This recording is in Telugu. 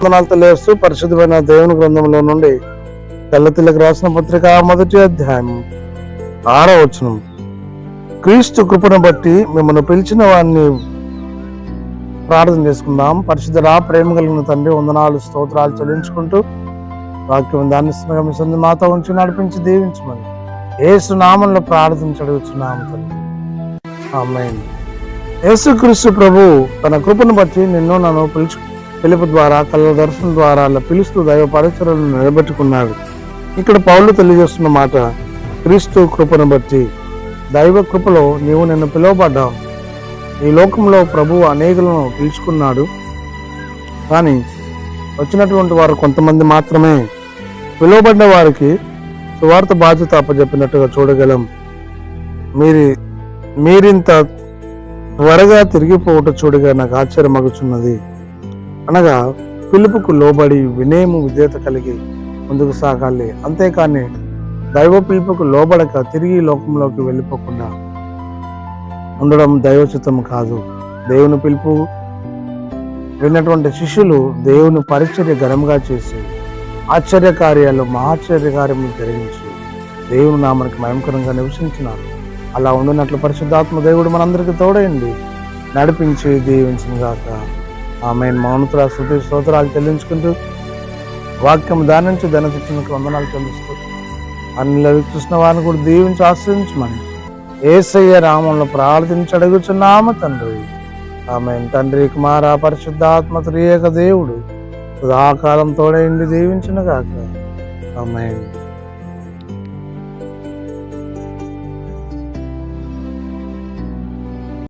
వందనాలతో లేస్తూ పరిశుద్ధమైన దేవుని గ్రంథంలో నుండి గలతీయులకు రాసిన పత్రిక 1వ అధ్యాయం 6వ వచనం. క్రీస్తు కృపను బట్టి మిమ్మల్ని పిలిచిన వారిని ప్రార్థన చేసుకుందాం. పరిశుద్ధ ప్రేమ కలిగిన తండ్రి, వందనాలు స్తోత్రాలు చెల్లించుకుంటూ వాక్యం దాన్ని మాతో ఉంచి నడిపించి దీవించమని యేసు నామంలో ప్రార్థించడుగుచున్నాము తండ్రి. ఆమేన్. యేసుక్రీస్తు ప్రభు తన కృపను బట్టి నిన్ను నన్ను పిలుపు ద్వారా, కళ్ళ దర్శనం ద్వారా పిలుస్తూ దైవ పరిచర్యలను నిలబెట్టుకున్నాడు. ఇక్కడ పౌలు తెలియజేస్తున్న మాట, క్రీస్తు కృపను బట్టి, దైవ కృపలో నీవు నిన్ను పిలువబడ్డావు. ఈ లోకంలో ప్రభువు అనేకులను పిలుచుకున్నాడు, కానీ వచ్చినటువంటి వారు కొంతమంది మాత్రమే. పిలువబడ్డ వారికి సువార్త బాధ్యత అప్పచెప్పినట్టుగా చూడగలం. మీరింత త్వరగా తిరిగిపోవట చూడగా నాకు ఆశ్చర్యమగుచున్నది. అనగా పిలుపుకు లోబడి వినయము విధేయత కలిగి ముందుకు సాగాలి. అంతేకాని దైవ పిలుపుకు లోబడక తిరిగి లోకంలోకి వెళ్ళిపోకుండా ఉండడం దైవచిత్తం కాదు. దేవుని పిలుపు విన్నటువంటి శిష్యులు దేవుని పరిచర్య ఘనంగా చేసి ఆశ్చర్యకార్యాలు, మహాశ్చర్యకార్యములు జరిగించి దేవుని నామానికి మహిమకరంగా నివసించినారు. అలా ఉండినట్లు పరిశుద్ధాత్మ దేవుడు మనందరికీ తోడైంది నడిపించి దీవించిన గాక. ఆమేన్. మౌనతుల స్తుతి స్తోత్రాలు చెల్లించుకుంటూ వాక్యం దాని నుంచి ధనశిక్షణకు వందనాలు చెల్లిస్తూ అన్నిలో వీక్షిస్తున్న వారిని కూడా దీవించి ఆశ్రయించమని యేసయ్య నామములో ప్రార్థించడుగుచున్నాము తండ్రి. ఆమేన్. తండ్రి, కుమార, పరిశుద్ధాత్మ త్రియేక దేవుడు సదాకాలం తోడైండి దీవించిన గాక. ఆమేన్.